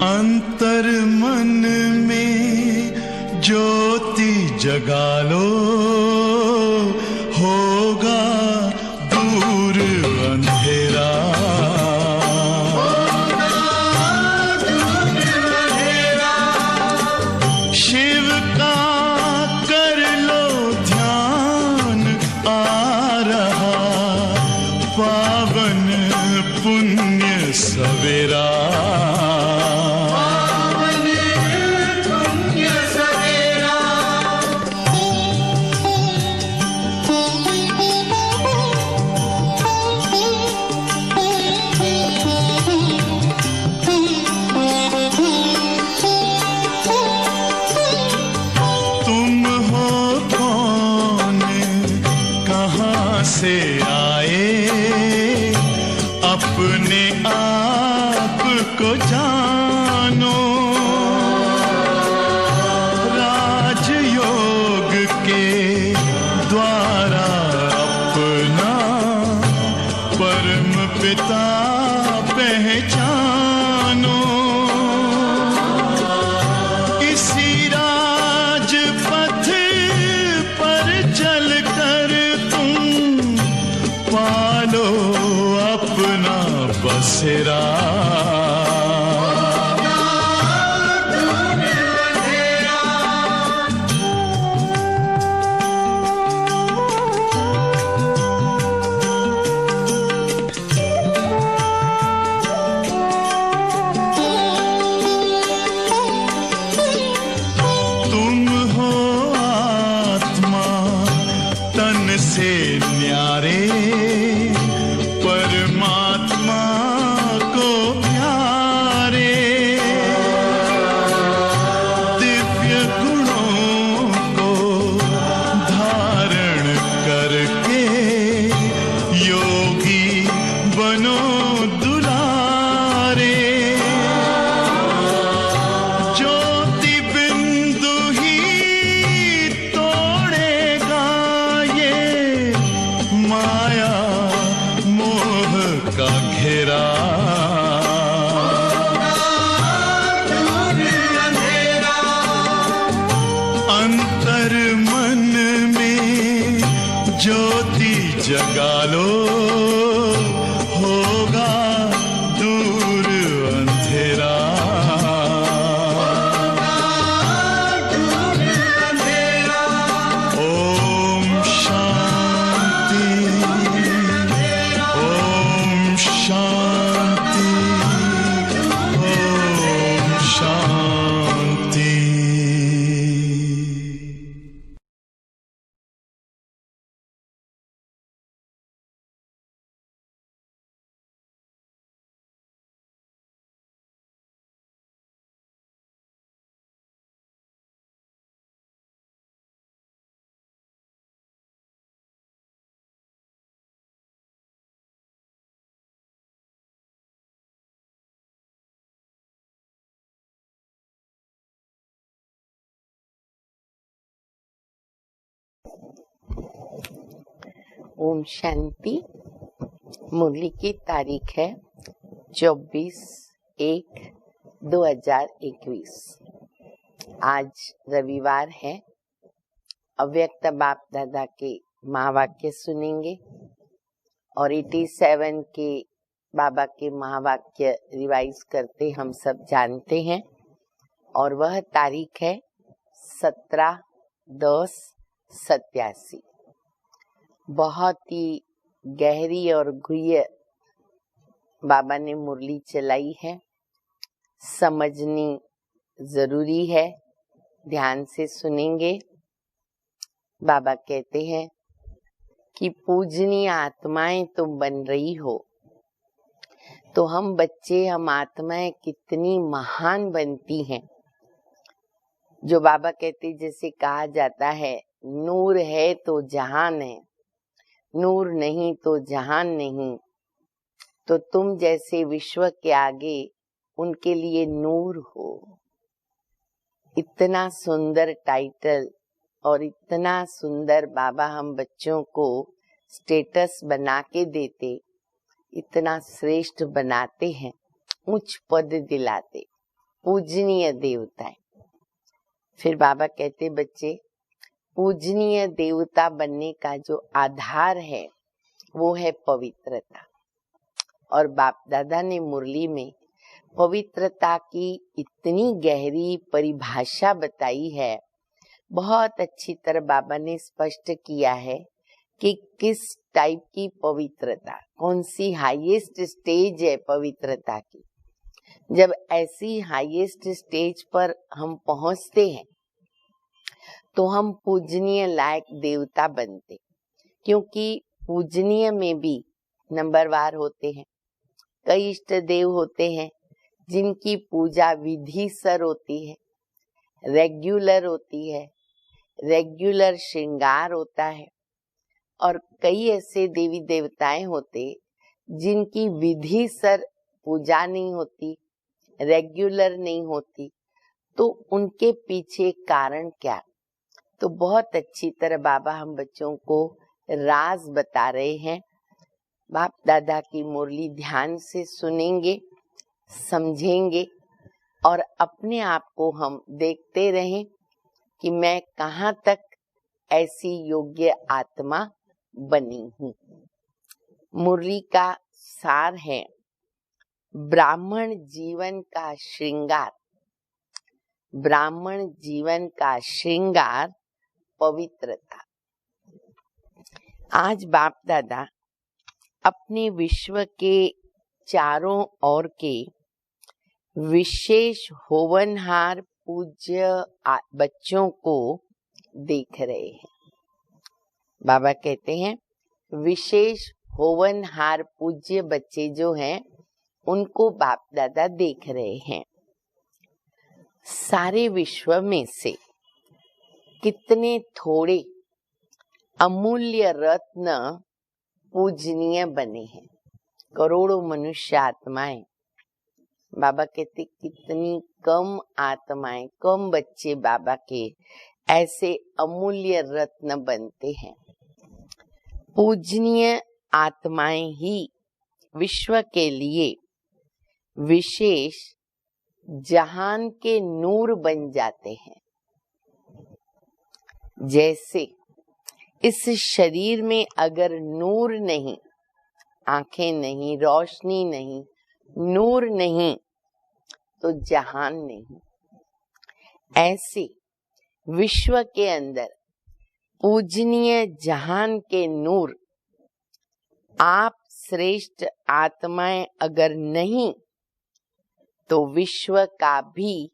अंतर मन में ज्योति जगा लो, होगा दूर अंधेरा। शिव का कर लो ध्यान, आ रहा पावन पुण्य सवेरा। से आए अपने आप को जानो, राजयोग के द्वारा अपना परम पिता पहचानो। इसी राजपथ पर चलकर पालो अपना बसेरा। तुम हो आत्मा तन से न्यारे, परमात्मा को प्यारे। दिव्य गुणों को धारण करके योगी बनो दुलारे। ज्योति बिंदु ही तोड़ेगा ये माया का घेरा। अंतर मन में ज्योति जगा लो, होगा दूर अंधेरा। ओम शांति, ओम शांति, ओम शांति। ओम शांति। मुरली की तारीख है 24/1/2021। आज रविवार है। अव्यक्त बाप दादा के महावाक्य सुनेंगे और 87 के बाबा के महावाक्य रिवाइज करते हम सब जानते हैं। और वह तारीख है 17/10/87। बहुत ही गहरी और गुह्य बाबा ने मुरली चलाई है, समझनी जरूरी है। ध्यान से सुनेंगे। बाबा कहते हैं कि पूजनीय आत्माएं तुम बन रही हो, तो हम बच्चे, हम आत्माएं कितनी महान बनती हैं। जो बाबा कहते, जैसे कहा जाता है, नूर है तो जहान है, नूर नहीं तो जहान नहीं। तो तुम जैसे विश्व के आगे उनके लिए नूर हो। इतना सुंदर टाइटल और इतना सुंदर बाबा हम बच्चों को स्टेटस बना के देते, इतना श्रेष्ठ बनाते हैं, उच्च पद दिलाते। पूजनीय देवता है। फिर बाबा कहते बच्चे, पूजनीय देवता बनने का जो आधार है वो है पवित्रता। और बाप दादा ने मुरली में पवित्रता की इतनी गहरी परिभाषा बताई है, बहुत अच्छी तरह बाबा ने स्पष्ट किया है कि किस टाइप की पवित्रता, कौन सी हाईएस्ट स्टेज है पवित्रता की। जब ऐसी हाईएस्ट स्टेज पर हम पहुंचते हैं तो हम पूजनीय लायक देवता बनते, क्योंकि पूजनीय में भी नंबरवार होते हैं। कई इष्ट देव होते हैं जिनकी पूजा विधिसर होती है, रेगुलर होती है, रेगुलर श्रृंगार होता है। और कई ऐसे देवी देवताएं होते जिनकी विधिसर पूजा नहीं होती, रेगुलर नहीं होती। तो उनके पीछे कारण क्या? तो बहुत अच्छी तरह बाबा हम बच्चों को राज बता रहे हैं। बाप दादा की मुरली ध्यान से सुनेंगे, समझेंगे और अपने आप को हम देखते रहें कि मैं कहाँ तक ऐसी योग्य आत्मा बनी हूँ। मुरली का सार है ब्राह्मण जीवन का श्रृंगार। ब्राह्मण जीवन का श्रृंगार पवित्रता। आज बाप दादा अपने विश्व के चारों ओर के विशेष होवनहार पूज्य बच्चों को देख रहे हैं। बाबा कहते हैं विशेष होवनहार पूज्य बच्चे जो हैं उनको बाप दादा देख रहे हैं। सारे विश्व में से कितने थोड़े अमूल्य रत्न पूजनीय बने हैं। करोड़ों मनुष्य आत्माएं, बाबा कहते कितनी कम आत्माएं, कम बच्चे बाबा के ऐसे अमूल्य रत्न बनते हैं। पूजनीय आत्माएं ही विश्व के लिए विशेष जहान के नूर बन जाते हैं। जैसे इस शरीर में अगर नूर नहीं, आंखें नहीं, रोशनी नहीं, नूर नहीं तो जहान नहीं। ऐसे विश्व के अंदर पूजनीय जहान के नूर, आप श्रेष्ठ आत्माएं अगर नहीं तो विश्व का भी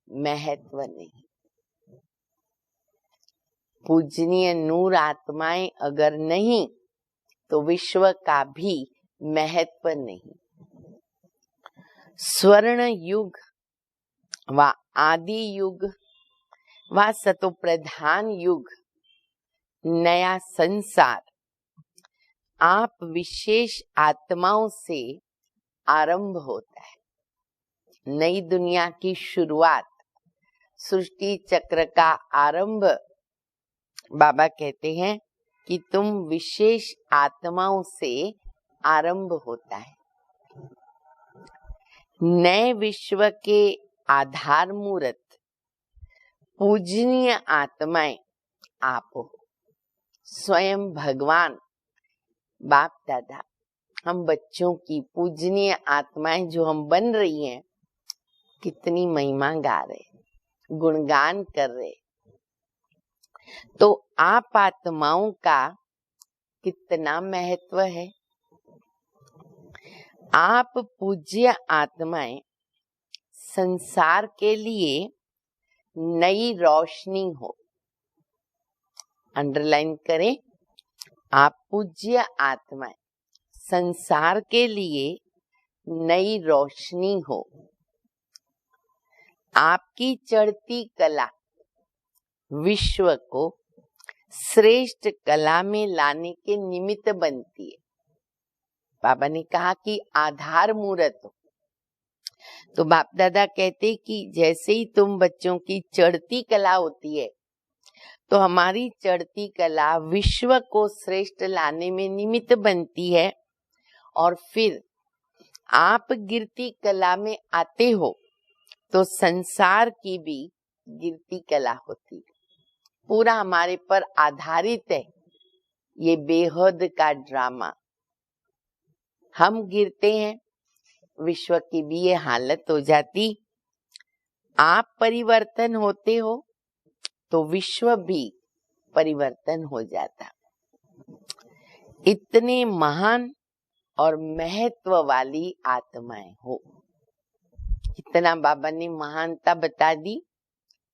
महत्व नहीं। पूजनीय नूर आत्माएं अगर नहीं तो विश्व का भी महत्व नहीं। स्वर्ण युग व आदि युग व सतोप्रधान युग, नया संसार आप विशेष आत्माओं से आरंभ होता है। नई दुनिया की शुरुआत, सृष्टि चक्र का आरंभ बाबा कहते हैं कि तुम विशेष आत्माओं से आरंभ होता है। नए विश्व के आधार मूर्त पूजनीय आत्माएं आप हो। स्वयं भगवान बाप दादा हम बच्चों की पूजनीय आत्माएं जो हम बन रही हैं, कितनी महिमा गा रहे, गुणगान कर रहे। तो आप आत्माओं का कितना महत्व है। आप पूज्य आत्माएं संसार के लिए नई रोशनी हो। अंडरलाइन करें, आप पूज्य आत्माएं संसार के लिए नई रोशनी हो। आपकी चढ़ती कला विश्व को श्रेष्ठ कला में लाने के निमित्त बनती है। बाबा ने कहा कि आधार मूर्त हो। तो बाप दादा कहते कि जैसे ही तुम बच्चों की चढ़ती कला होती है तो हमारी चढ़ती कला विश्व को श्रेष्ठ लाने में निमित्त बनती है। और फिर आप गिरती कला में आते हो तो संसार की भी गिरती कला होती है। पूरा हमारे पर आधारित है ये बेहद का ड्रामा। हम गिरते हैं, विश्व की भी ये हालत हो जाती। आप परिवर्तन होते हो तो विश्व भी परिवर्तन हो जाता। इतने महान और महत्व वाली आत्माएं हो, इतना बाबा ने महानता बता दी,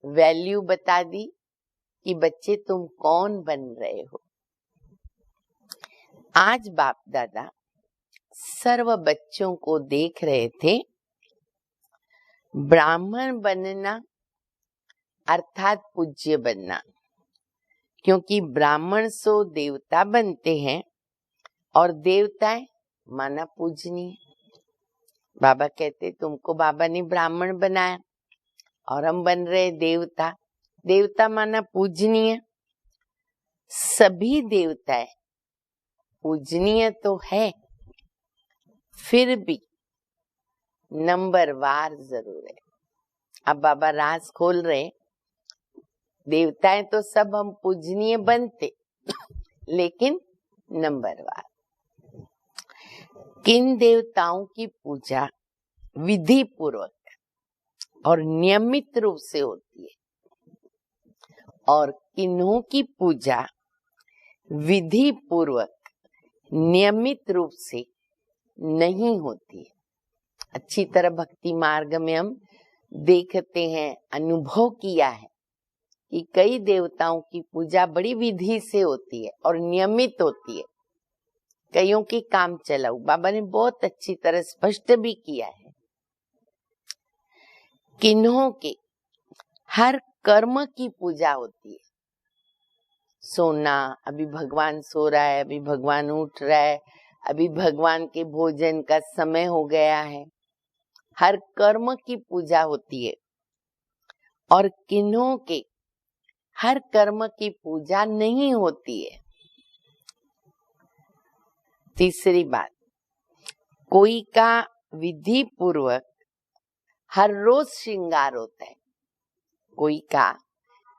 वैल्यू बता दी कि बच्चे तुम कौन बन रहे हो। आज बाप दादा सर्व बच्चों को देख रहे थे। ब्राह्मण बनना अर्थात पूज्य बनना, क्योंकि ब्राह्मण सो देवता बनते हैं और देवताएं माना पूजनीय। बाबा कहते तुमको बाबा ने ब्राह्मण बनाया और हम बन रहे देवता। देवता माना पूजनीय। सभी देवताएं पूजनीय तो है, फिर भी नंबरवार जरूर है। अब बाबा राज खोल रहे, देवताएं तो सब हम पूजनीय बनते, लेकिन नंबरवार। किन देवताओं की पूजा विधि पूर्वक और नियमित रूप से होती है और किन्हों की पूजा विधि पूर्वक नियमित रूप से नहीं होती है। अच्छी तरह भक्ति मार्ग में हम देखते हैं, अनुभव किया है कि कई देवताओं की पूजा बड़ी विधि से होती है और नियमित होती है। कईयों की काम चलाऊ बाबा ने बहुत अच्छी तरह स्पष्ट भी किया है। किन्हों के हर कर्म की पूजा होती है। सोना, अभी भगवान सो रहा है, अभी भगवान उठ रहा है, अभी भगवान के भोजन का समय हो गया है। हर कर्म की पूजा होती है और किन्हों के हर कर्म की पूजा नहीं होती है। तीसरी बात, कोई का विधि पूर्वक हर रोज श्रृंगार होता है, कोई का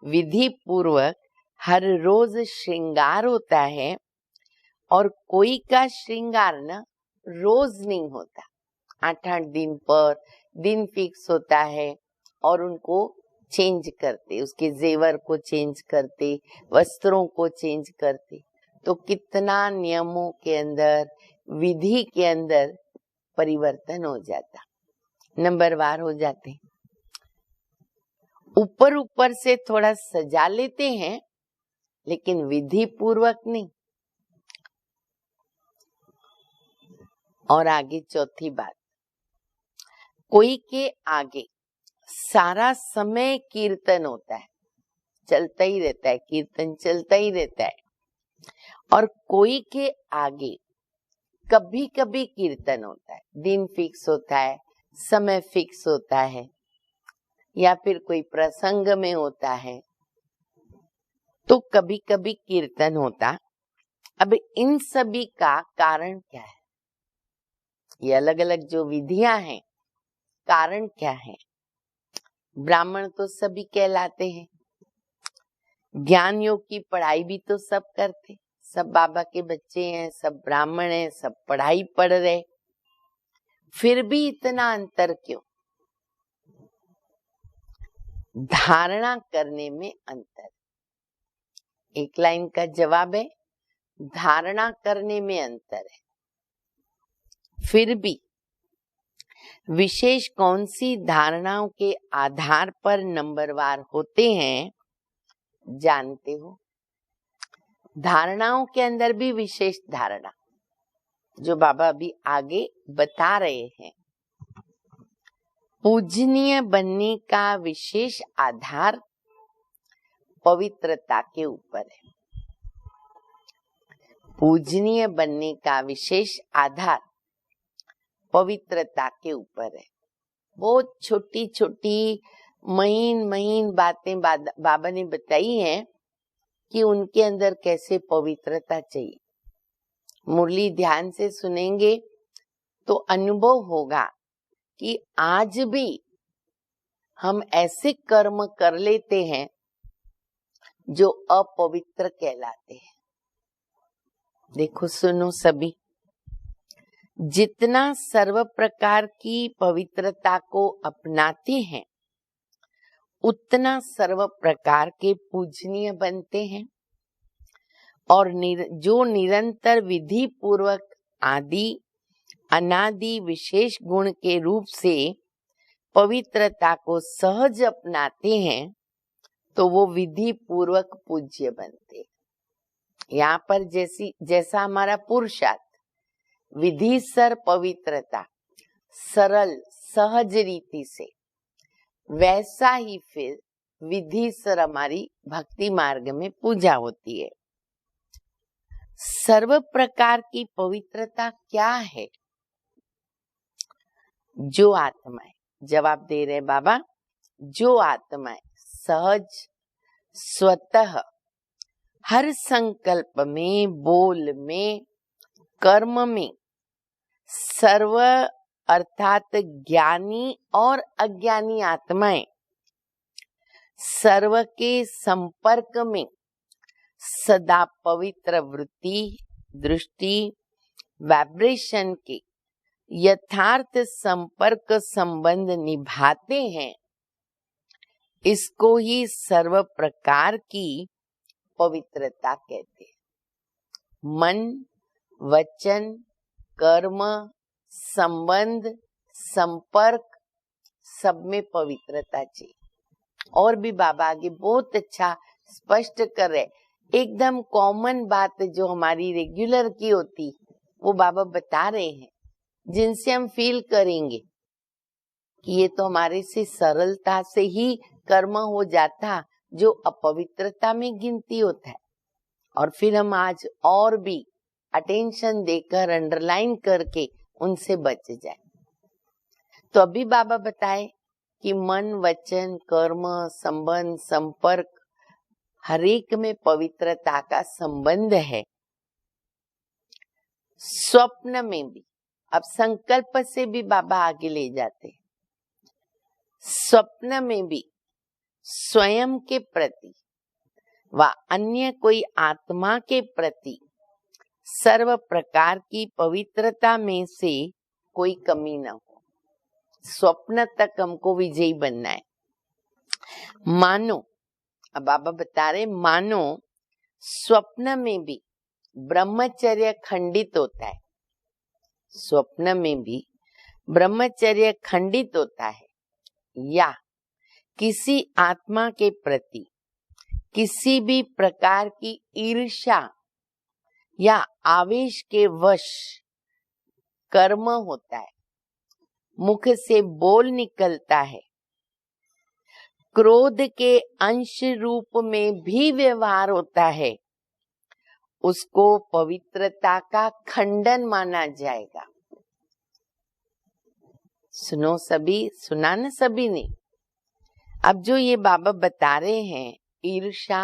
विधि पूर्वक हर रोज श्रृंगार होता है और कोई का श्रृंगार ना रोज नहीं होता। 8-8 दिन पर दिन फिक्स होता है और उनको चेंज करते, उसके जेवर को चेंज करते, वस्त्रों को चेंज करते। तो कितना नियमों के अंदर, विधि के अंदर परिवर्तन हो जाता, नंबरवार हो जाते। ऊपर ऊपर से थोड़ा सजा लेते हैं, लेकिन विधि पूर्वक नहीं। और आगे चौथी बात, कोई के आगे सारा समय कीर्तन होता है, चलता ही रहता है, कीर्तन चलता ही रहता है। और कोई के आगे कभी कभी कीर्तन होता है, दिन फिक्स होता है, समय फिक्स होता है, या फिर कोई प्रसंग में होता है तो कभी कभी कीर्तन होता। अब इन सभी का कारण क्या है? ये अलग अलग जो विधियां हैं, कारण क्या है? ब्राह्मण तो सभी कहलाते हैं, ज्ञान योग की पढ़ाई भी तो सब करते, सब बाबा के बच्चे हैं, सब ब्राह्मण हैं, सब पढ़ाई पढ़ रहे, फिर भी इतना अंतर क्यों? धारणा करने में अंतर। एक लाइन का जवाब है, धारणा करने में अंतर है। फिर भी विशेष कौन सी धारणाओं के आधार पर नंबरवार होते हैं जानते हो? धारणाओं के अंदर भी विशेष धारणा, जो बाबा अभी आगे बता रहे हैं। पूजनीय बनने का विशेष आधार पवित्रता के ऊपर है। पूजनीय बनने का विशेष आधार पवित्रता के ऊपर है। बहुत छोटी छोटी महीन महीन बातें बाबा ने बताई हैं कि उनके अंदर कैसे पवित्रता चाहिए। मुरली ध्यान से सुनेंगे तो अनुभव होगा कि आज भी हम ऐसे कर्म कर लेते हैं जो अपवित्र कहलाते हैं। देखो सुनो सभी, जितना सर्व प्रकार की पवित्रता को अपनाते हैं उतना सर्व प्रकार के पूजनीय बनते हैं, और जो निरंतर विधि पूर्वक आदि अनादि विशेष गुण के रूप से पवित्रता को सहज अपनाते हैं तो वो विधि पूर्वक पूज्य बनते। यहाँ पर जैसा हमारा पुरुषार्थ विधिसर पवित्रता सरल सहज रीति से, वैसा ही फिर विधिसर हमारी भक्ति मार्ग में पूजा होती है। सर्व प्रकार की पवित्रता क्या है? जो आत्माएं, जवाब दे रहे बाबा, जो आत्माएं सहज स्वतः हर संकल्प में, बोल में, कर्म में सर्व अर्थात ज्ञानी और अज्ञानी आत्माएं सर्व के संपर्क में सदा पवित्र वृत्ति, दृष्टि, वाइब्रेशन के यथार्थ संपर्क संबंध निभाते हैं, इसको ही सर्व प्रकार की पवित्रता कहते हैं। मन, वचन, कर्म, संबंध, संपर्क सब में पवित्रता चाहिए। और भी बाबा आगे बहुत अच्छा स्पष्ट कर रहे, एकदम कॉमन बात जो हमारी रेगुलर की होती वो बाबा बता रहे हैं, जिनसे हम फील करेंगे कि ये तो हमारे से सरलता से ही कर्म हो जाता जो अपवित्रता में गिनती होता है, और फिर हम आज और भी अटेंशन देकर अंडरलाइन करके उनसे बच जाए। तो अभी बाबा बताए कि मन, वचन, कर्म, संबंध, संपर्क हर एक में पवित्रता का संबंध है। स्वप्न में भी, अब संकल्प से भी बाबा आगे ले जाते हैं, स्वप्न में भी स्वयं के प्रति व अन्य कोई आत्मा के प्रति सर्व प्रकार की पवित्रता में से कोई कमी न हो। स्वप्न तक हमको विजयी बनना है। मानो, अब बाबा बता रहे, मानो स्वप्न में भी ब्रह्मचर्य खंडित होता है, स्वप्न में भी ब्रह्मचर्य खंडित होता है, या किसी आत्मा के प्रति किसी भी प्रकार की ईर्ष्या या आवेश के वश कर्म होता है, मुख से बोल निकलता है, क्रोध के अंश रूप में भी व्यवहार होता है, उसको पवित्रता का खंडन माना जाएगा। सुनो सभी, सुना न सभी ने? अब जो ये बाबा बता रहे हैं, ईर्ष्या,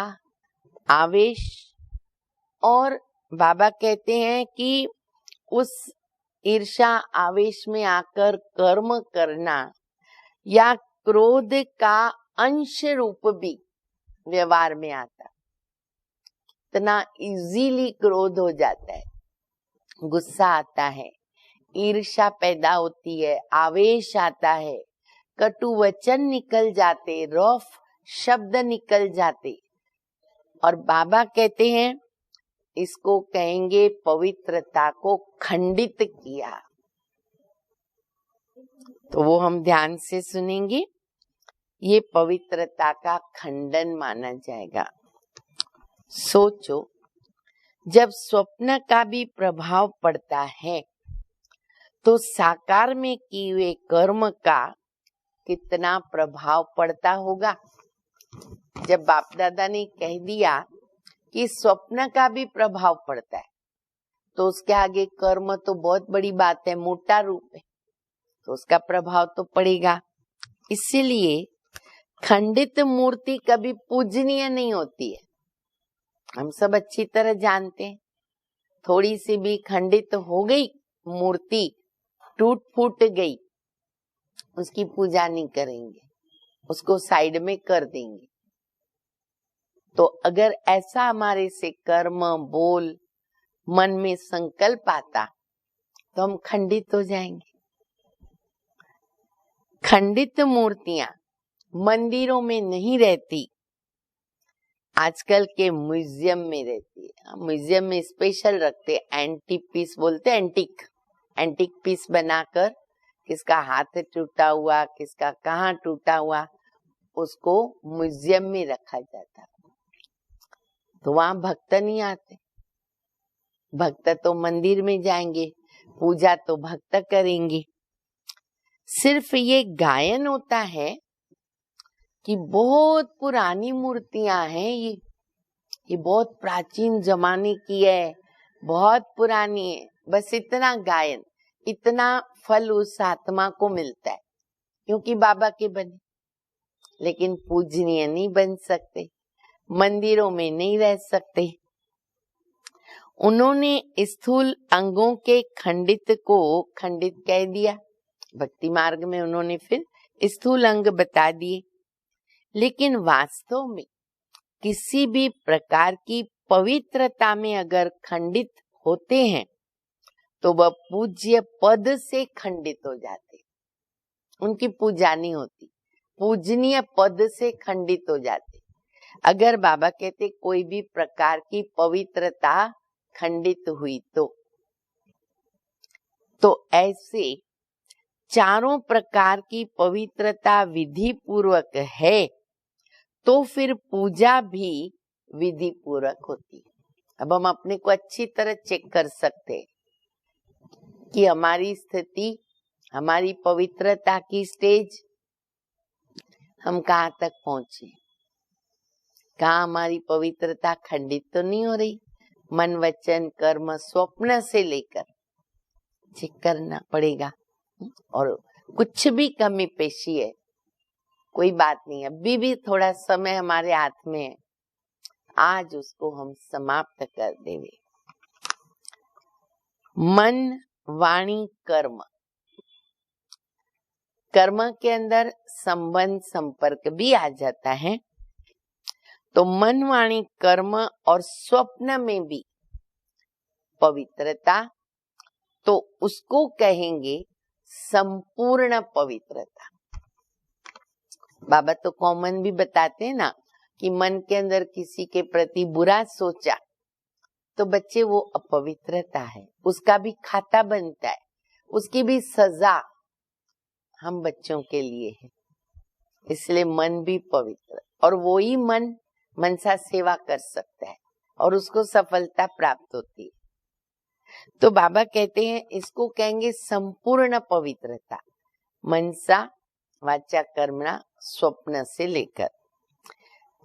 आवेश, और बाबा कहते हैं कि उस ईर्ष्या आवेश में आकर कर्म करना या क्रोध का अंश रूप भी व्यवहार में आता, इतना इजीली क्रोध हो जाता है, गुस्सा आता है, ईर्ष्या पैदा होती है, आवेश आता है, कटु वचन निकल जाते, रफ शब्द निकल जाते, और बाबा कहते हैं इसको कहेंगे पवित्रता को खंडित किया। तो वो हम ध्यान से सुनेंगे, ये पवित्रता का खंडन माना जाएगा। सोचो, जब स्वप्न का भी प्रभाव पड़ता है तो साकार में किए हुए कर्म का कितना प्रभाव पड़ता होगा। जब बाप दादा ने कह दिया कि स्वप्न का भी प्रभाव पड़ता है, तो उसके आगे कर्म तो बहुत बड़ी बात है, मोटा रूप है, तो उसका प्रभाव तो पड़ेगा। इसीलिए खंडित मूर्ति कभी पूजनीय नहीं होती है, हम सब अच्छी तरह जानते हैं। थोड़ी सी भी खंडित हो गई मूर्ति, टूट फूट गई, उसकी पूजा नहीं करेंगे। उसको साइड में कर देंगे। तो अगर ऐसा हमारे से कर्म, बोल, मन में संकल्प आता तो हम खंडित हो जाएंगे। खंडित मूर्तियां मंदिरों में नहीं रहती, आजकल के म्यूजियम में रहती है। म्यूजियम में स्पेशल रखते, एंटीक पीस बोलते, एंटीक पीस बनाकर किसका हाथ टूटा हुआ, किसका कहाँ टूटा हुआ, उसको म्यूजियम में रखा जाता। तो वहां भक्त नहीं आते, भक्त तो मंदिर में जाएंगे, पूजा तो भक्त करेंगे। सिर्फ ये गायन होता है कि बहुत पुरानी मूर्तियां हैं, ये बहुत प्राचीन जमाने की है, बहुत पुरानी है, बस इतना गायन, इतना फल उस आत्मा को मिलता है क्योंकि बाबा के बने। लेकिन पूजनीय नहीं बन सकते, मंदिरों में नहीं रह सकते। उन्होंने स्थूल अंगों के खंडित को खंडित कह दिया। भक्ति मार्ग में उन्होंने फिर स्थूल अंग बता दिए, लेकिन वास्तव में किसी भी प्रकार की पवित्रता में अगर खंडित होते हैं तो वह पूज्य पद से खंडित हो जाते, उनकी पूजा नहीं होती, पूजनीय पद से खंडित हो जाते। अगर बाबा कहते कोई भी प्रकार की पवित्रता खंडित हुई तो ऐसे चारों प्रकार की पवित्रता विधि पूर्वक है तो फिर पूजा भी विधि पूर्वक होती है। अब हम अपने को अच्छी तरह चेक कर सकते हैं कि हमारी स्थिति, हमारी पवित्रता की स्टेज, हम कहाँ तक पहुंचे, कहाँ हमारी पवित्रता खंडित तो नहीं हो रही। मन, वचन, कर्म, स्वप्न से लेकर चेक करना पड़ेगा। और कुछ भी कमी पेशी है, कोई बात नहीं, अभी भी थोड़ा समय हमारे हाथ में है, आज उसको हम समाप्त कर देंगे। मन, वाणी, कर्म, कर्म के अंदर संबंध, संपर्क भी आ जाता है। तो मन, वाणी, कर्म और स्वप्न में भी पवित्रता, तो उसको कहेंगे संपूर्ण पवित्रता। बाबा तो कॉमन भी बताते हैं ना कि मन के अंदर किसी के प्रति बुरा सोचा तो बच्चे वो अपवित्रता है, उसका भी खाता बनता है, उसकी भी सजा हम बच्चों के लिए है। इसलिए मन भी पवित्र, और वो ही मन मनसा सेवा कर सकता है और उसको सफलता प्राप्त होती है। तो बाबा कहते हैं इसको कहेंगे संपूर्ण पवित्रता, मनसा, वाचा, कर्मणा, स्वप्न से लेकर।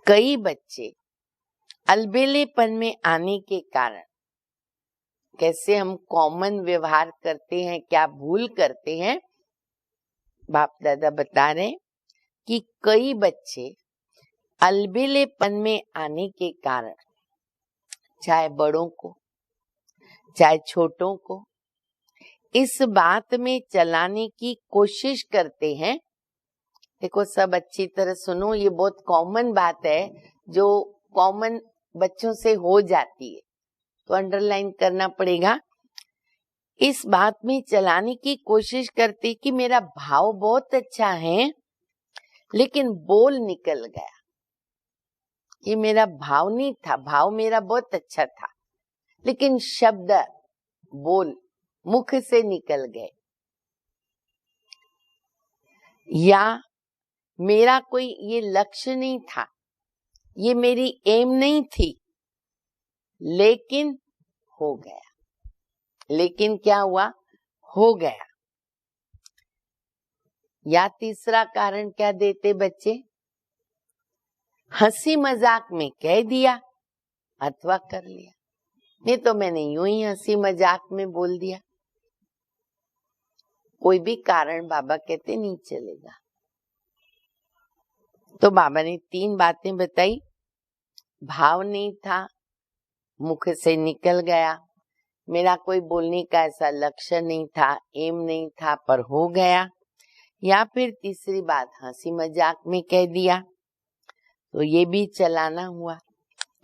कई बच्चे अलबेलेपन में आने के कारण, कैसे हम कॉमन व्यवहार करते हैं, क्या भूल करते हैं, बाप दादा बता रहे कि कई बच्चे अलबेलेपन में आने के कारण, चाहे बड़ों को चाहे छोटों को, इस बात में चलाने की कोशिश करते हैं। देखो सब अच्छी तरह सुनो, ये बहुत कॉमन बात है जो कॉमन बच्चों से हो जाती है, तो अंडरलाइन करना पड़ेगा। इस बात में चलाने की कोशिश करते कि मेरा भाव बहुत अच्छा है, लेकिन बोल निकल गया। ये मेरा भाव नहीं था, भाव मेरा बहुत अच्छा था, लेकिन शब्द, बोल मुख से निकल गए। या मेरा कोई ये लक्ष्य नहीं था, ये मेरी एम नहीं थी, लेकिन हो गया। लेकिन क्या हुआ? हो गया। या तीसरा कारण क्या देते बच्चे? हंसी मजाक में कह दिया अथवा कर लिया। नहीं तो मैंने यूं ही हंसी मजाक में बोल दिया। कोई भी कारण बाबा कहते नहीं चलेगा। तो बाबा ने 3 बातें बताई। भाव नहीं था, मुख से निकल गया, मेरा कोई बोलने का ऐसा लक्ष्य नहीं था, एम नहीं था, पर हो गया। या फिर तीसरी बात हंसी मजाक में कह दिया, तो ये भी चलाना हुआ।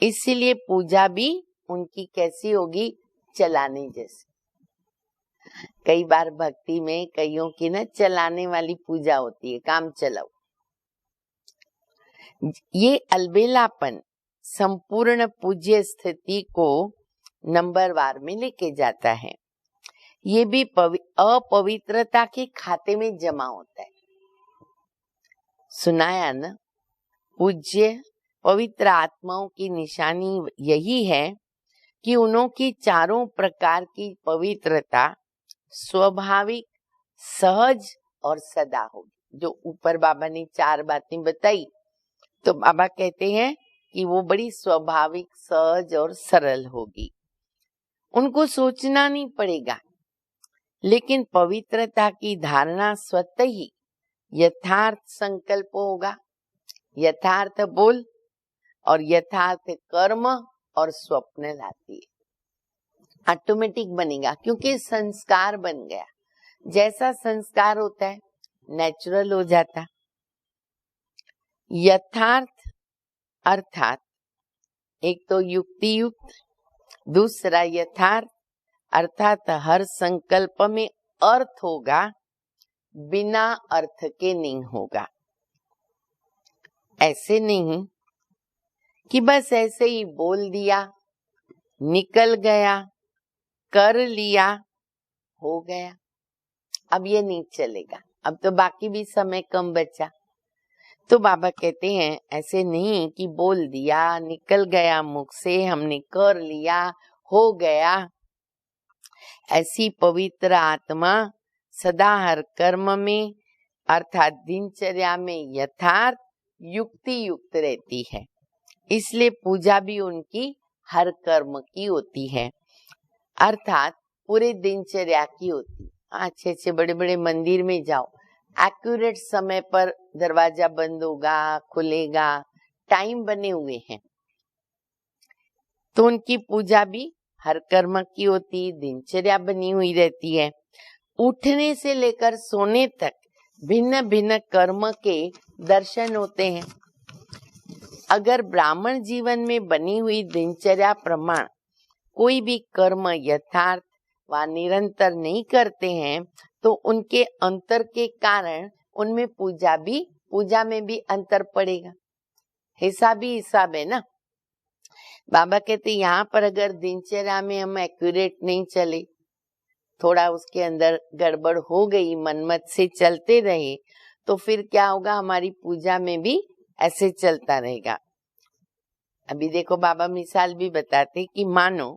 इसीलिए पूजा भी उनकी कैसी होगी, चलाने जैसी। कई बार भक्ति में कईयों की ना चलाने वाली पूजा होती है, काम चलाओ। ये अलबेलापन संपूर्ण पूज्य स्थिति को नंबरवार में लेके जाता है। ये भी अपवित्रता के खाते में जमा होता है। सुनाया ना, पूज्य पवित्र आत्माओं की निशानी यही है कि उनकी चारों प्रकार की पवित्रता स्वाभाविक, सहज और सदा होगी। जो ऊपर बाबा ने 4 बातें बताई, तो बाबा कहते हैं कि वो बड़ी स्वाभाविक, सहज और सरल होगी। उनको सोचना नहीं पड़ेगा, लेकिन पवित्रता की धारणा स्वतः ही यथार्थ संकल्प होगा, यथार्थ बोल और यथार्थ कर्म और स्वप्न लाती है। ऑटोमेटिक बनेगा, क्योंकि संस्कार बन गया। जैसा संस्कार होता है नेचुरल हो जाता। यथार्थ अर्थात एक तो युक्ति युक्त, दूसरा यथार्थ अर्थात हर संकल्प में अर्थ होगा, बिना अर्थ के नहीं होगा। ऐसे नहीं कि बस ऐसे ही बोल दिया, निकल गया, कर लिया, हो गया। अब ये नहीं चलेगा, अब तो बाकी भी समय कम बचा। तो बाबा कहते हैं ऐसे नहीं कि बोल दिया, निकल गया मुख से, हमने कर लिया, हो गया। ऐसी पवित्र आत्मा सदा हर कर्म में अर्थात दिनचर्या में यथार्थ युक्ति युक्त रहती है। इसलिए पूजा भी उनकी हर कर्म की होती है, अर्थात पूरे दिनचर्या की होती। अच्छे अच्छे बड़े बड़े मंदिर में जाओ, एक्यूरेट समय पर दरवाजा बंद होगा, खुलेगा, टाइम बने हुए हैं। तो उनकी पूजा भी हर कर्म की होती, दिनचर्या बनी हुई रहती है। उठने से लेकर सोने तक भिन्न भिन्न कर्म के दर्शन होते हैं। अगर ब्राह्मण जीवन में बनी हुई दिनचर्या प्रमाण कोई भी कर्म यथार्थ व निरंतर नहीं करते हैं, तो उनके अंतर के कारण उनमें पूजा में भी अंतर पड़ेगा। हिसाब ही हिसाब है ना। बाबा कहते यहाँ पर अगर दिनचर्या में हम एक्यूरेट नहीं चले, थोड़ा उसके अंदर गड़बड़ हो गई, मनमत से चलते रहे, तो फिर क्या होगा, हमारी पूजा में भी ऐसे चलता रहेगा। अभी देखो बाबा मिसाल भी बताते कि मानो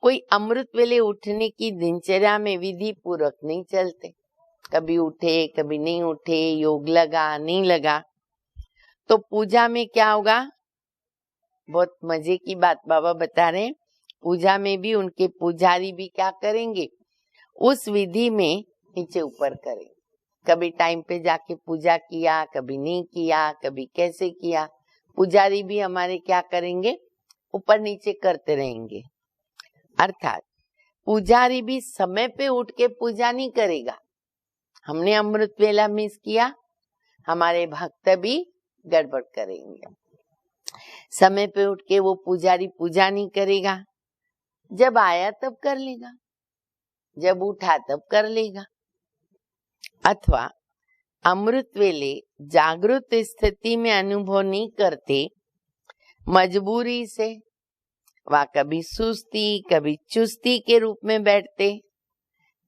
कोई अमृत वेले उठने की दिनचर्या में विधि पूर्वक नहीं चलते, कभी उठे कभी नहीं उठे, योग लगा नहीं लगा, तो पूजा में क्या होगा। बहुत मजे की बात बाबा बता रहे हैं, पूजा में भी उनके पुजारी भी क्या करेंगे, उस विधि में नीचे ऊपर करेंगे। कभी टाइम पे जाके पूजा किया, कभी नहीं किया, कभी कैसे किया, पुजारी भी हमारे क्या करेंगे, ऊपर नीचे करते रहेंगे। अर्थात पुजारी भी समय पे उठ के पूजा नहीं करेगा। हमने अमृत वेला मिस किया, हमारे भक्त भी गड़बड़ करेंगे। समय पे उठ के वो पुजारी पूजा नहीं करेगा, जब आया तब कर लेगा, जब उठा तब कर लेगा। अथवा अमृत वेले जागृत स्थिति में अनुभव नहीं करते, मजबूरी से वा कभी सुस्ती कभी चुस्ती के रूप में बैठते।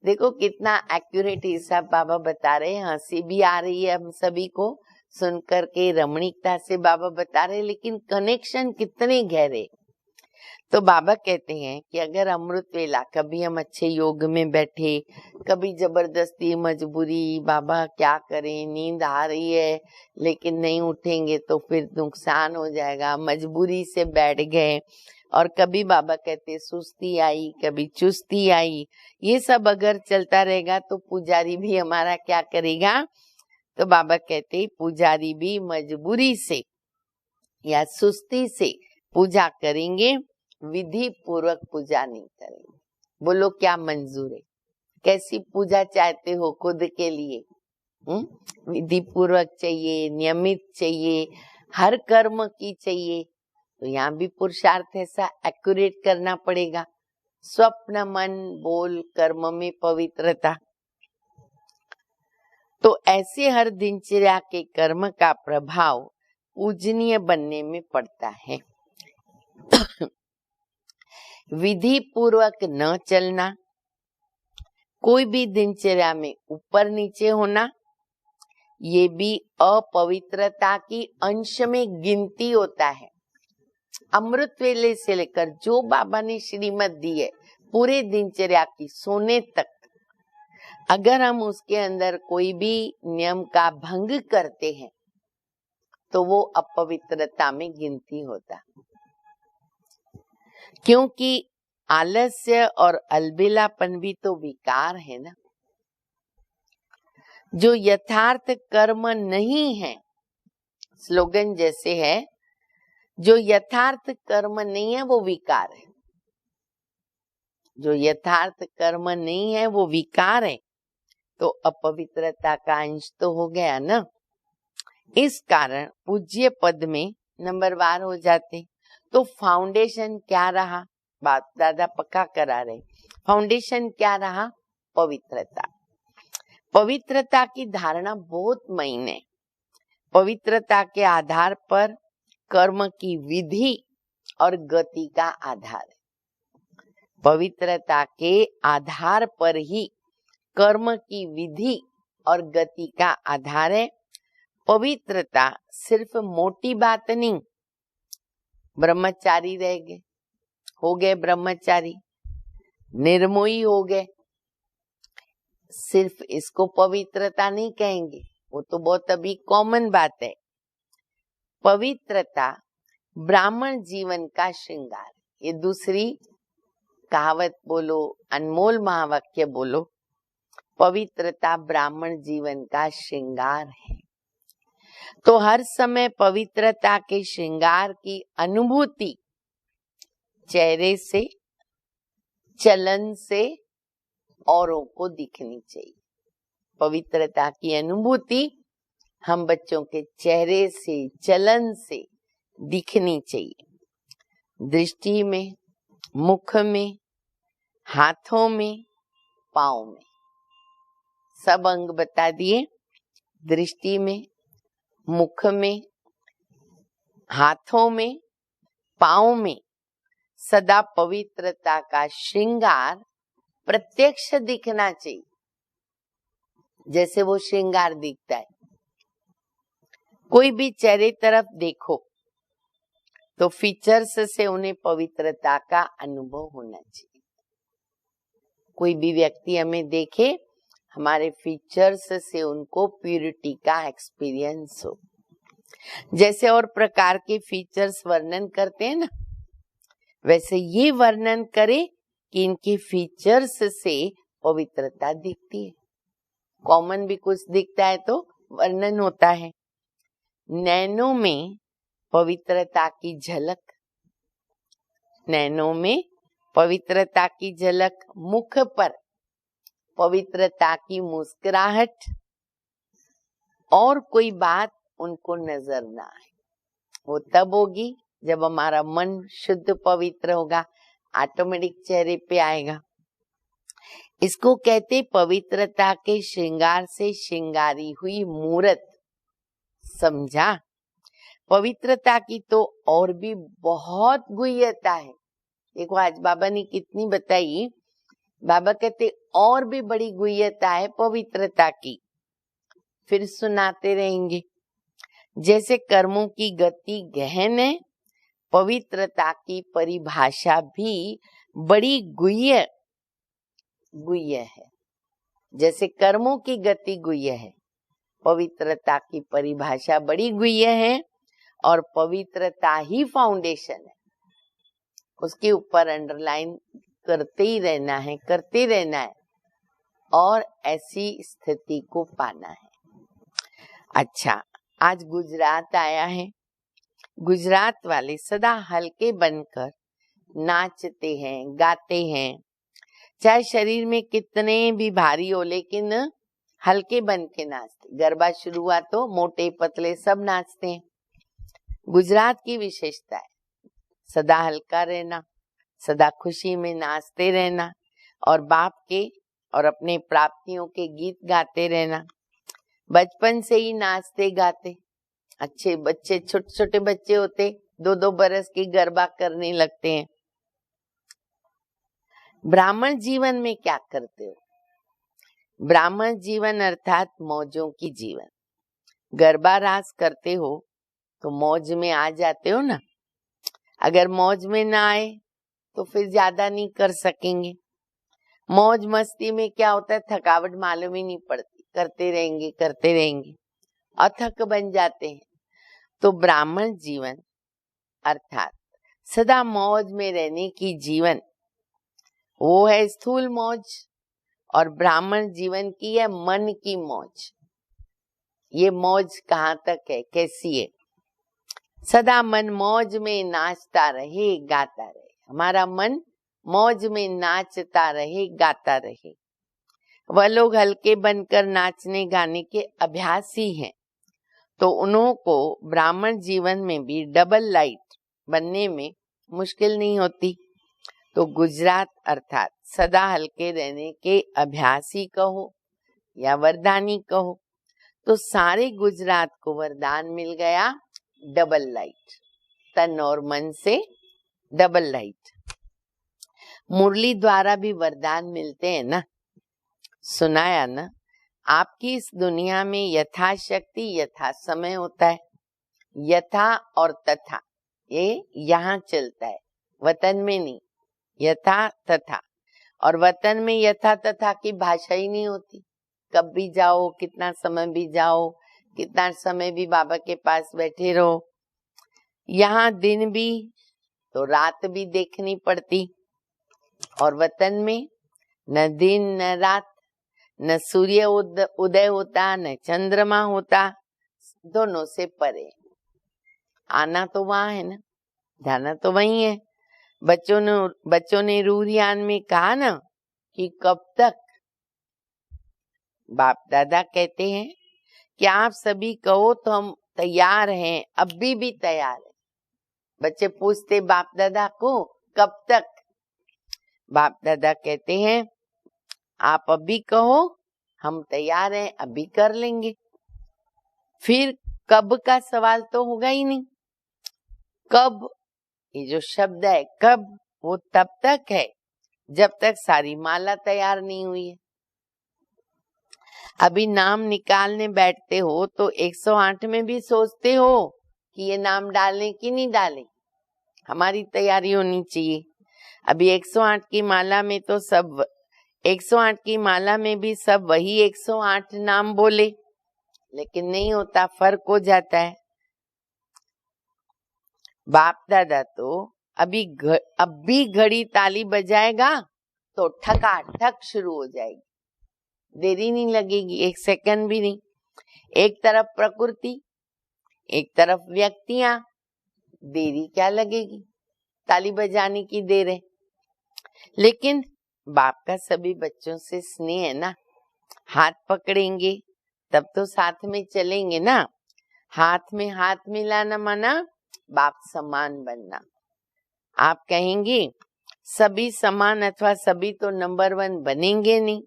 देखो कितना एक्यूरेट हिसाब बाबा बता रहे हैं। हंसी भी आ रही है हम सभी को सुनकर के, रमणीकता से बाबा बता रहे, लेकिन कनेक्शन कितने गहरे। तो बाबा कहते हैं कि अगर अमृत वेला कभी हम अच्छे योग में बैठे, कभी जबरदस्ती मजबूरी, बाबा क्या करें, नींद आ रही है लेकिन नहीं उठेंगे तो फिर नुकसान हो जाएगा, मजबूरी से बैठ गए, और कभी बाबा कहते सुस्ती आई कभी चुस्ती आई, ये सब अगर चलता रहेगा तो पुजारी भी हमारा क्या करेगा। तो बाबा कहते पुजारी भी मजबूरी से या सुस्ती से पूजा करेंगे, विधि पूर्वक पूजा नहीं करेंगे। बोलो क्या मंजूर है, कैसी पूजा चाहते हो खुद के लिए, विधि पूर्वक चाहिए, नियमित चाहिए, हर कर्म की चाहिए, तो यहाँ भी पुरुषार्थ ऐसा एक्यूरेट करना पड़ेगा। स्वप्न मन बोल कर्म में पवित्रता। तो ऐसे हर दिनचर्या के कर्म का प्रभाव पूजनीय बनने में पड़ता है। विधि पूर्वक न चलना, कोई भी दिनचर्या में ऊपर नीचे होना, ये भी अपवित्रता की अंश में गिनती होता है। अमृत वेले से लेकर जो बाबा ने श्रीमत दी है पूरे दिनचर्या की सोने तक, अगर हम उसके अंदर कोई भी नियम का भंग करते हैं तो वो अपवित्रता में गिनती होता, क्योंकि आलस्य और अलबेलापन भी तो विकार है ना। जो यथार्थ कर्म नहीं है, स्लोगन जैसे है, जो यथार्थ कर्म नहीं है वो विकार है। जो यथार्थ कर्म नहीं है वो विकार है, तो अपवित्रता का अंश तो हो गया ना। इस कारण पूज्य पद में नंबरवार हो जाते। तो फाउंडेशन क्या रहा? बात दादा पक्का करा रहे। फाउंडेशन क्या रहा? पवित्रता। पवित्रता की धारणा बहुत महीन है। पवित्रता के आधार पर कर्म की विधि और गति का आधार है। पवित्रता के आधार पर ही कर्म की विधि और गति का आधार है। पवित्रता सिर्फ मोटी बात नहीं। ब्रह्मचारी रह गए, हो गए ब्रह्मचारी, निर्मोही हो गए, सिर्फ इसको पवित्रता नहीं कहेंगे, वो तो बहुत अभी कॉमन बात है। पवित्रता ब्राह्मण जीवन का श्रृंगार। ये दूसरी कहावत बोलो, अनमोल महावाक्य बोलो, पवित्रता ब्राह्मण जीवन का श्रृंगार है। तो हर समय पवित्रता के श्रृंगार की अनुभूति चेहरे से, चलन से औरों को दिखनी चाहिए। पवित्रता की अनुभूति हम बच्चों के चेहरे से, चलन से दिखनी चाहिए। दृष्टि में, मुख में, हाथों में, पाँव में, सब अंग बता दिए। दृष्टि में, मुख में, हाथों में, पाँव में सदा पवित्रता का श्रृंगार प्रत्यक्ष दिखना चाहिए, जैसे वो श्रृंगार दिखता है। कोई भी चेहरे तरफ देखो तो फीचर्स से उन्हें पवित्रता का अनुभव होना चाहिए। कोई भी व्यक्ति हमें देखे, हमारे फीचर्स से उनको प्यूरिटी का एक्सपीरियंस हो। जैसे और प्रकार के फीचर्स वर्णन करते हैं ना, वैसे ये वर्णन करे कि इनके फीचर्स से पवित्रता दिखती है। कॉमन भी कुछ दिखता है तो वर्णन होता है। नैनों में पवित्रता की झलक, नैनों में पवित्रता की झलक, मुख पर पवित्रता की मुस्कुराहट, और कोई बात उनको नजर ना आए। वो तब होगी जब हमारा मन शुद्ध पवित्र होगा, ऑटोमेटिक चेहरे पे आएगा। इसको कहते पवित्रता के श्रृंगार से श्रृंगारी हुई मूरत। समझा? पवित्रता की तो और भी बहुत गुह्यता है। देखो आज बाबा ने कितनी बताई। बाबा कहते और भी बड़ी गुह्यता है पवित्रता की, फिर सुनाते रहेंगे। जैसे कर्मों की गति गहन है, पवित्रता की परिभाषा भी बड़ी गुह्य है। जैसे कर्मों की गति गुह्य है, पवित्रता की परिभाषा बड़ी गुह्य है, और पवित्रता ही फाउंडेशन है। उसके ऊपर अंडरलाइन करते ही रहना है, करते रहना है, और ऐसी स्थिति को पाना है। अच्छा, आज गुजरात आया है। गुजरात वाले सदा हल्के बनकर नाचते हैं, गाते हैं, चाहे शरीर में कितने भी भारी हो, लेकिन हल्के बन के नाचते। गरबा शुरू हुआ तो मोटे पतले सब नाचते हैं। गुजरात की विशेषता है सदा हल्का रहना, सदा खुशी में नाचते रहना और बाप के और अपने प्राप्तियों के गीत गाते रहना। बचपन से ही नाचते गाते। अच्छे बच्चे, छोटे छोटे बच्चे होते 2-2 बरस की गरबा करने लगते हैं। ब्राह्मण जीवन में क्या करते हो? ब्राह्मण जीवन अर्थात मौजों की जीवन। गरबा रास करते हो तो मौज में आ जाते हो ना। अगर मौज में ना आए तो फिर ज्यादा नहीं कर सकेंगे। मौज मस्ती में क्या होता है, थकावट मालूम ही नहीं पड़ती, करते रहेंगे, अथक बन जाते हैं। तो ब्राह्मण जीवन अर्थात सदा मौज में रहने की जीवन, वो है स्थूल मौज। और ब्राह्मण जीवन की है मन की मौज। ये मौज कहाँ तक है, कैसी है? सदा मन मौज में नाचता रहे, गाता रहे। हमारा मन मौज में नाचता रहे, गाता रहे। वह लोग हल्के बनकर नाचने गाने के अभ्यासी हैं, तो उन्हों को ब्राह्मण जीवन में भी डबल लाइट बनने में मुश्किल नहीं होती। तो गुजरात अर्थात सदा हल्के रहने के अभ्यासी कहो या वरदानी कहो, तो सारे गुजरात को वरदान मिल गया डबल लाइट, तन और मन से डबल लाइट। मुरली द्वारा भी वरदान मिलते हैं ना, सुनाया ना। आपकी इस दुनिया में यथाशक्ति यथा समय होता है। यथा और तथा ये यहाँ चलता है, वतन में नहीं। यथा तथा, और वतन में यथा तथा की भाषा ही नहीं होती। कब भी जाओ, कितना समय भी जाओ, कितना समय भी बाबा के पास बैठे रहो। यहाँ दिन भी तो रात भी देखनी पड़ती, और वतन में न दिन न रात, न सूर्य उदय होता, न चंद्रमा होता, दोनों से परे। आना तो वहां है ना, जाना तो वही है। बच्चों ने रूहियान में कहा ना कि कब तक। बाप दादा कहते हैं कि आप सभी कहो तो हम तैयार हैं, अभी भी तैयार हैं। बच्चे पूछते बाप दादा को कब तक। बाप दादा कहते हैं आप अभी कहो, हम तैयार हैं, अभी कर लेंगे। फिर कब का सवाल तो होगा ही नहीं। कब, ये जो शब्द है कब, वो तब तक है जब तक सारी माला तैयार नहीं हुई है। अभी नाम निकालने बैठते हो तो 108 में भी सोचते हो कि ये नाम डालें कि नहीं डालें। हमारी तैयारी होनी चाहिए। अभी 108 की माला में तो सब 108 की माला में भी सब वही 108 नाम बोले, लेकिन नहीं होता, फर्क हो जाता है। बाप दादा तो अभी घड़ी ताली बजाएगा तो ठकाठक शुरू हो जाएगी, देरी नहीं लगेगी, 1 सेकंड भी नहीं। एक तरफ प्रकृति, एक तरफ व्यक्तियां, देरी क्या लगेगी, ताली बजाने की देर है। लेकिन बाप का सभी बच्चों से स्नेह है ना, हाथ पकड़ेंगे तब तो साथ में चलेंगे ना। हाथ में हाथ मिलाना माना बाप समान बनना। आप कहेंगे सभी समान अथवा सभी तो नंबर 1 बनेंगे नहीं,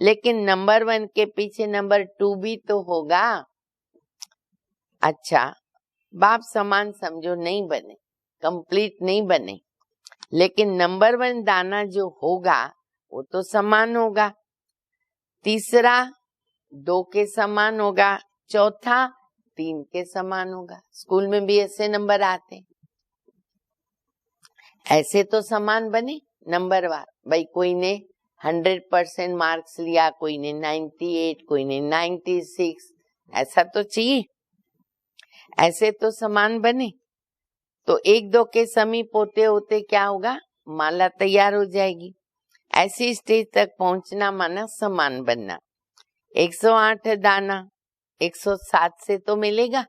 लेकिन नंबर 1 के पीछे नंबर 2 भी तो होगा। अच्छा, बाप समान समझो नहीं बने, कंप्लीट नहीं बने, लेकिन नंबर 1 दाना जो होगा वो तो समान होगा। तीसरा 2 के समान होगा, चौथा 3 के समान होगा। स्कूल में भी ऐसे नंबर आते हैं, ऐसे तो समान बने नंबरवार। भाई कोई ने 100% मार्क्स लिया, कोई ने 98, कोई ने 96, ऐसा तो चाहिए, ऐसे तो समान बने। तो 1-2 के समीप होते होते क्या होगा, माला तैयार हो जाएगी। ऐसी स्टेज तक पहुंचना माना समान बनना। 108 दाना 107 से तो मिलेगा,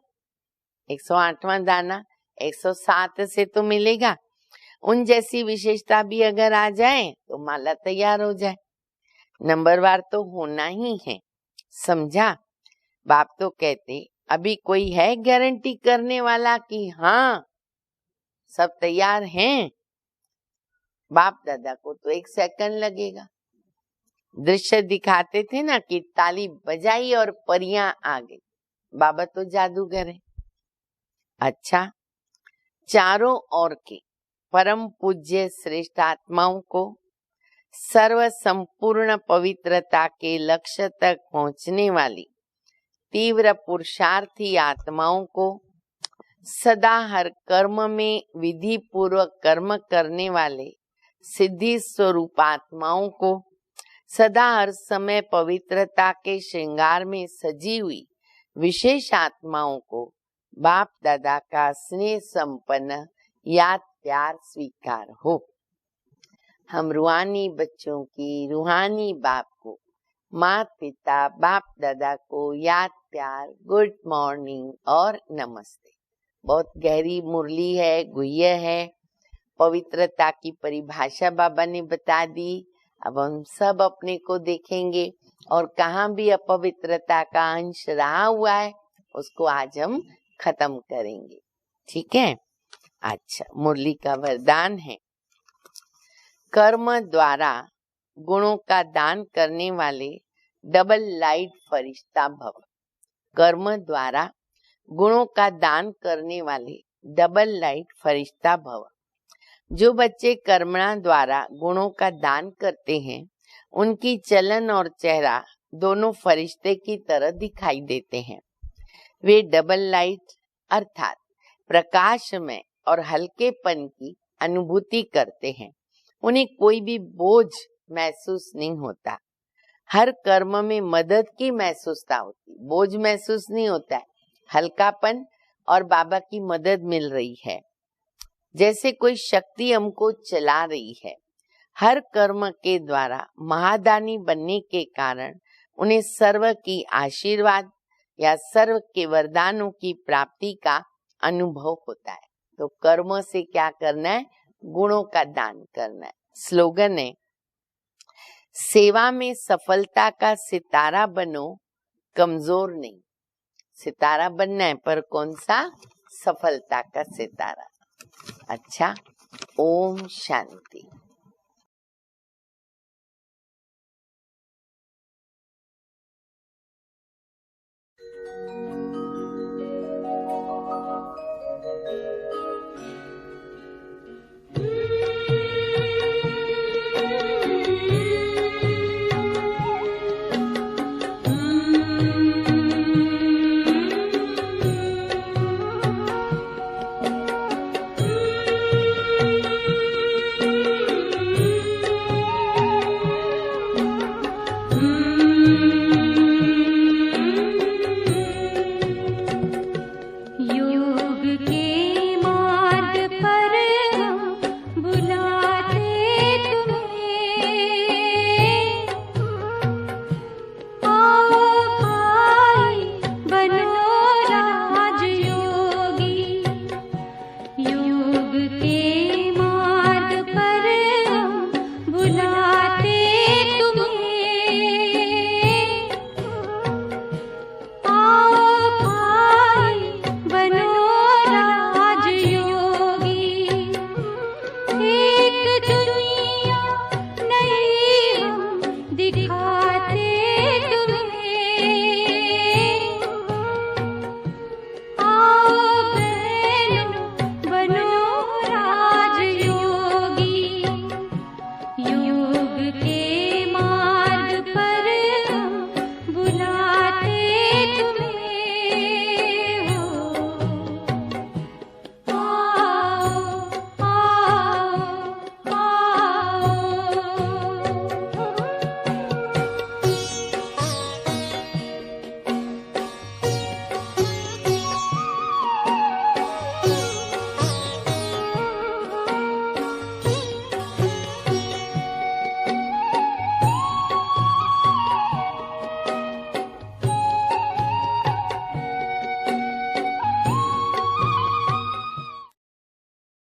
108वां दाना 107 से तो मिलेगा। उन जैसी विशेषता भी अगर आ जाए तो माला तैयार हो जाए। नंबरवार तो होना ही है, समझा? बाप तो कहते अभी कोई है गारंटी करने वाला कि हाँ सब तैयार हैं? बाप दादा को तो 1 सेकंड लगेगा। दृश्य दिखाते थे ना कि ताली बजाई और परियां आ गई। बाबा तो जादूगर है। अच्छा, चारों ओर के परम पूज्य श्रेष्ठ आत्माओं को सर्व संपूर्ण पवित्रता के लक्ष्य तक पहुंचने वाली तीव्र पुरुषार्थी आत्माओं को, सदा हर कर्म में विधि पूर्वक कर्म करने वाले सिद्धि स्वरूप आत्माओं को, सदा हर समय पवित्रता के श्रृंगार में सजी हुई विशेष आत्माओं को बाप दादा का स्नेह संपन्न याद प्यार स्वीकार हो। हम रूहानी बच्चों की रूहानी बाप को, माता पिता बाप दादा को याद प्यार, गुड मॉर्निंग और नमस्ते। बहुत गहरी मुरली है, गुह्य है। पवित्रता की परिभाषा बाबा ने बता दी। अब हम सब अपने को देखेंगे और कहाँ भी अपवित्रता का अंश रहा हुआ है उसको आज हम खत्म करेंगे। ठीक है? अच्छा, मुरली का वरदान है, कर्म द्वारा गुणों का दान करने वाले डबल लाइट फरिश्ता भव। कर्म द्वारा गुणों का दान करने वाले डबल लाइट फरिश्ता भव। जो बच्चे कर्मणा द्वारा गुणों का दान करते हैं उनकी चलन और चेहरा दोनों फरिश्ते की तरह दिखाई देते हैं। वे डबल लाइट अर्थात प्रकाशमय और हल्केपन की अनुभूति करते हैं। उन्हें कोई भी बोझ महसूस नहीं होता। हर कर्म में मदद की महसूसता होती, बोझ महसूस नहीं होता है। हल्कापन और बाबा की मदद मिल रही है, जैसे कोई शक्ति हमको चला रही है। हर कर्म के द्वारा महादानी बनने के कारण उन्हें सर्व की आशीर्वाद या सर्व के वरदानों की प्राप्ति का अनुभव होता है। तो कर्म से क्या करना है? गुणों का दान करना है। स्लोगन है, सेवा में सफलता का सितारा बनो, कमजोर नहीं। सितारा बनना है, पर कौन सा? सफलता का सितारा। अच्छा, ओम शांति।